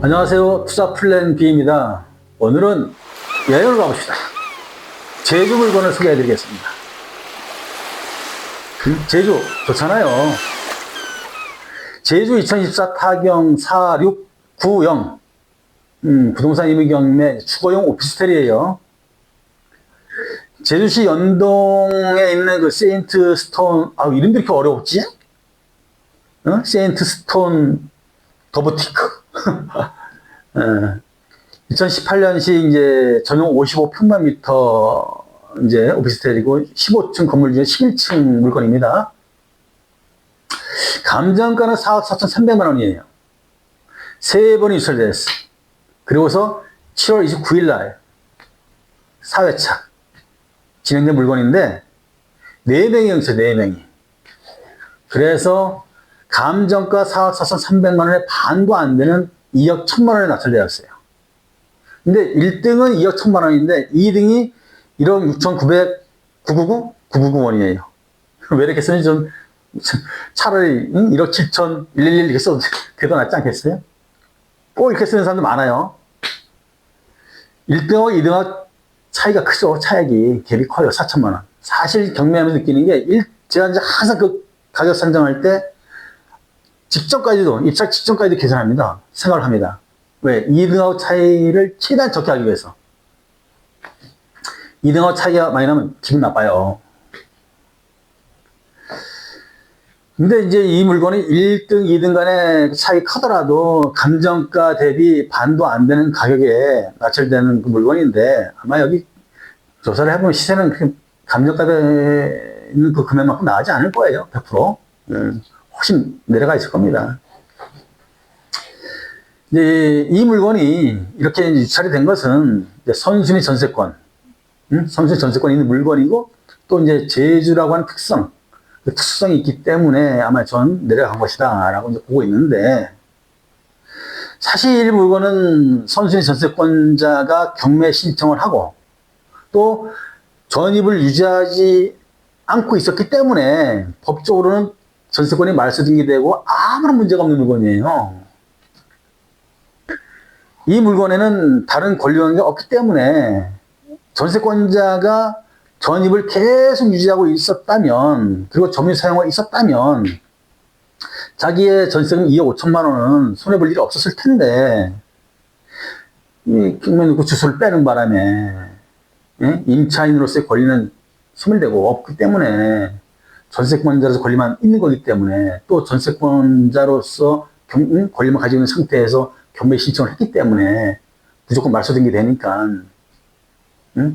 안녕하세요. 투자 플랜 B입니다. 오늘은 여행을 가봅시다. 제주 물건을 소개해 드리겠습니다. 제주 좋잖아요. 제주 2024 타경 4690 부동산 임의 경매 주거용 오피스텔이에요. 제주시 연동에 있는 그 세인트 스톤, 이름도 이렇게 어려웠지? 세인트 스톤 더부티크. 2018년식 이제 전용 55평방미터 이제 오피스텔이고 15층 건물 중에 11층 물건입니다. 감정가는 4억 4,300만 원이에요. 세 번이 유찰됐어. 그리고서 7월 29일 날 4회차 진행된 물건인데 4명이 영세 4명이. 그래서 감정가 4억 4,300만 원에 반도 안 되는 2억 1천만 원에 낙찰되었어요. 근데 1등은 2억 1천만 원인데 2등이 1억 6,999 원이에요. 왜 이렇게 쓰니 좀 차라리 1억 7천 111 이렇게 써도 그래도 낫지 않겠어요? 꼭 이렇게 쓰는 사람도 많아요. 1등하고 2등하고 차이가 크죠. 차액이 갭이 커요. 4천만 원. 사실 경매하면서 느끼는 게 제가 이제 항상 그 가격 산정할 때 직전까지도, 입찰 직전까지도 계산합니다. 생각을 합니다. 왜? 2등하고 차이를 최대한 적게 하기 위해서. 2등하고 차이가 많이 나면 기분 나빠요. 근데 이제 이 물건이 1등, 2등 간의 차이 크더라도 감정가 대비 반도 안 되는 가격에 낙찰되는 그 물건인데 아마 여기 조사를 해보면 시세는 감정가에 있는 그 금액만큼 나가지 않을 거예요. 100%. 훨씬 내려가 있을 겁니다. 이제 이 물건이 이렇게 유찰이 된 것은 선순위 전세권, 선순위 전세권이 있는 물건이고 또 이제 제주라고 하는 특성, 그 특수성이 있기 때문에 아마 전 내려간 것이다 라고 이제 보고 있는데 사실 이 물건은 선순위 전세권자가 경매 신청을 하고 또 전입을 유지하지 않고 있었기 때문에 법적으로는 전세권이 말소 등기되고 아무런 문제가 없는 물건이에요. 이 물건에는 다른 권리관계가 없기 때문에 전세권자가 전입을 계속 유지하고 있었다면 그리고 점유 사용하고 있었다면 자기의 전세금 2억 5천만 원은 손해볼 일이 없었을 텐데 이 경매 놓고 주소를 빼는 바람에 임차인으로서의 권리는 소멸되고 없기 때문에 전세권자로서 권리만 있는 거기 때문에 또 전세권자로서 권리만 가지고 있는 상태에서 경매 신청을 했기 때문에 무조건 말소등기 되니까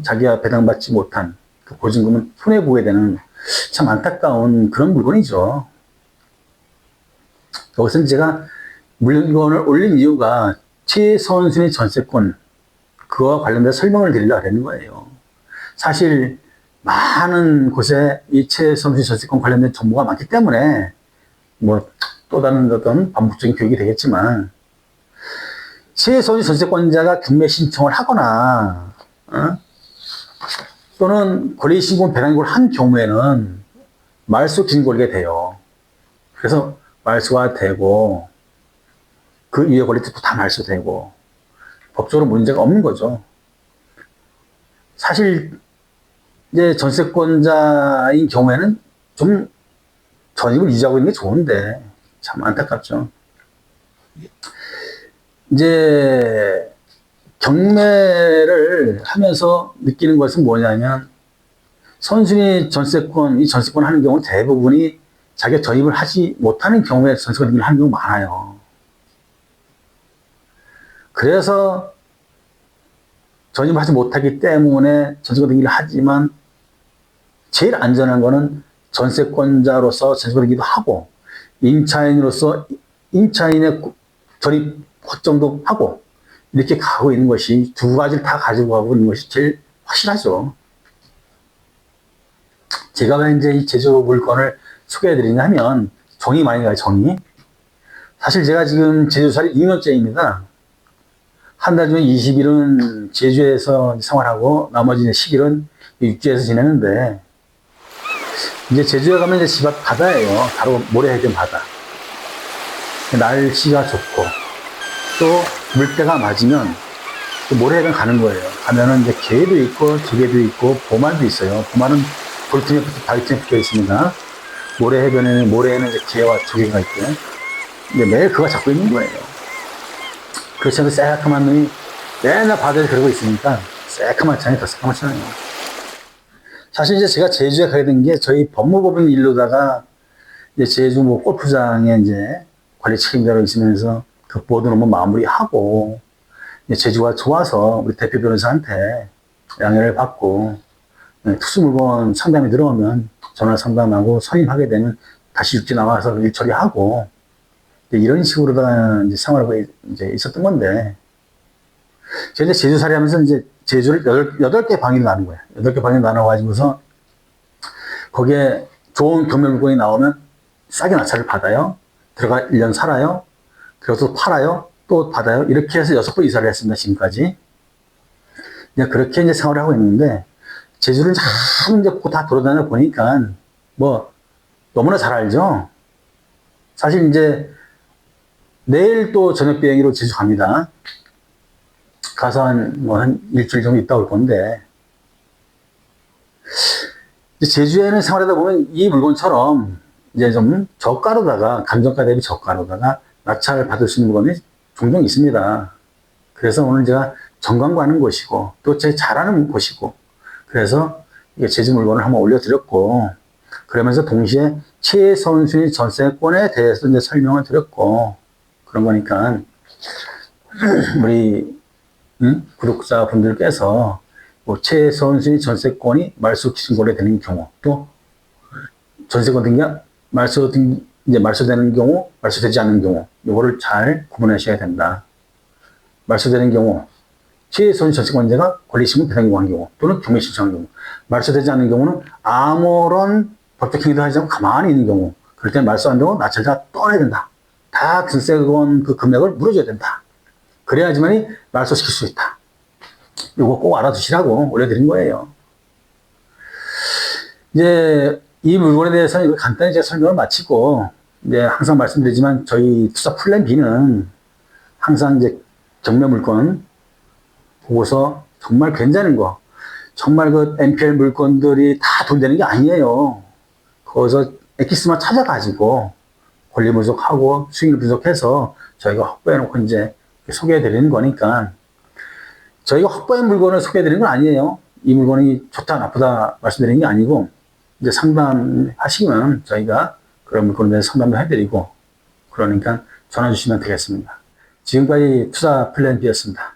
자기가 배당받지 못한 그 보증금은 손해보게 되는 참 안타까운 그런 물건이죠. 여기서 제가 물건을 올린 이유가 최선순위 전세권 그와 관련돼서 설명을 드리려고 하는 거예요. 사실 많은 곳에 이 최선순위 전세권 관련된 정보가 많기 때문에 또 다른 어떤 반복적인 교육이 되겠지만 최선순위 전세권자가 경매 신청을 하거나 또는 권리신고 배당인고를 한 경우에는 말소 기준 걸리게 돼요. 그래서 말소가 되고 그 이외 권리도 다 말소되고 법적으로 문제가 없는 거죠. 사실 이제 전세권자인 경우에는 좀 전입을 유지하고 있는 게 좋은데 참 안타깝죠. 이제 경매를 하면서 느끼는 것은 뭐냐면 선순위 전세권, 이 전세권 하는 경우는 대부분이 자기가 전입을 하지 못하는 경우에 전세권 등기를 하는 경우가 많아요. 그래서 전입을 하지 못하기 때문에 전세권 등기를 하지만 제일 안전한 거는 전세권자로서 전세권 등기도 하고 임차인으로서 임차인의 전입 확정도 하고 이렇게 가고 있는 것이 두 가지를 다 가지고 가고 있는 것이 제일 확실하죠. 제가 왜 이제 이 제주 물건을 소개해 드리냐 하면 정이 많이 가요, 정이. 사실 제가 지금 제주살이 2년째입니다. 한 달 중에 20일은 제주에서 생활하고 나머지 10일은 육지에서 지내는데 이제 제주에 가면 이제 집 앞 바다예요. 바로 모래해변 바다. 날씨가 좋고 또 물때가 맞으면 모래해변 가는 거예요. 가면은 이제 개도 있고 조개도 있고 보말도 있어요. 보말은 돌틈에 바위틈에 붙어 있습니다. 모래해변에는 모래에는 이제 개와 조개가 있고요. 근데 매일 그거 잡고 있는 거예요. 그렇지 않고 새카만 놈이 맨날 바다에 그러고 있으니까 새카맣잖아요. 더 새카맣잖아요. 사실 이제 제가 제주에 가게 된 게 저희 법무법인 일로다가 이제 제주 뭐 골프장에 이제 관리 책임자로 있으면서 그 모든 업무 마무리하고 제주가 좋아서 우리 대표 변호사한테 양해를 받고 특수 물건 상담이 들어오면 전화 상담하고 선임하게 되면 다시 육지 나와서 일 처리하고 이런 식으로다가 이제 생활하고 이제 있었던 건데 제가 이제 제주살이 하면서 이제 제주를 8개 방위로 나눈 거예요. 8개 방위로 나눠가지고서 거기에 좋은 경매 물건이 나오면 싸게 낙찰을 받아요. 들어가 1년 살아요. 그리고 또 팔아요. 또 받아요. 이렇게 해서 6번 이사를 했습니다. 지금까지. 이제 그렇게 이제 생활을 하고 있는데, 제주를 참 이제 다 돌아다녀 보니까, 뭐, 너무나 잘 알죠? 사실 이제, 내일 또 저녁 비행기로 제주 갑니다. 가서 한 일주일 정도 있다 올 건데, 제주에는 생활하다 보면 이 물건처럼 이제 좀 저가로다가, 감정가 대비 저가로다가 낙찰을 받을 수 있는 물건이 종종 있습니다. 그래서 오늘 제가 정관과는 곳이고 또 제 잘하는 곳이고 그래서 제주 물건을 한번 올려드렸고 그러면서 동시에 최선순위 전세권에 대해서 이제 설명을 드렸고 그런 거니까 우리 구독자분들께서 뭐 최선순위 전세권이 말소 기준 거래되는 경우 또 전세권 등기 말소되는 경우, 말소되지 않는 경우, 요거를 잘 구분하셔야 된다. 말소되는 경우, 최선순위 전세권자가 권리신고 배상 요구한 경우, 또는 경매 신청한 경우, 말소되지 않는 경우는 아무런 법적 행위도 하지 않고 가만히 있는 경우, 그럴 때 말소 안 되고 낙찰자가 떠나야 된다. 다 전세권 그 금액을 물어줘야 된다. 그래야지만이 말소시킬 수 있다. 요거 꼭 알아두시라고 올려드린 거예요. 이제 이 물건에 대해서는 간단히 제가 설명을 마치고, 이제 항상 말씀드리지만 저희 투자 플랜 B는 항상 이제 경매 물건 보고서 정말 괜찮은 거, 정말 그 NPL 물건들이 다 돈 되는 게 아니에요. 거기서 엑기스만 찾아가지고 권리 분석하고 수익을 분석해서 저희가 확보해놓고 이제 소개해 드리는 거니까 저희가 확보한 물건을 소개해 드리는 건 아니에요. 이 물건이 좋다, 나쁘다 말씀드리는 게 아니고 이제 상담하시면 저희가 그런 물건에 대해서 상담도 해드리고 그러니까 전화 주시면 되겠습니다. 지금까지 투자 플랜 B였습니다.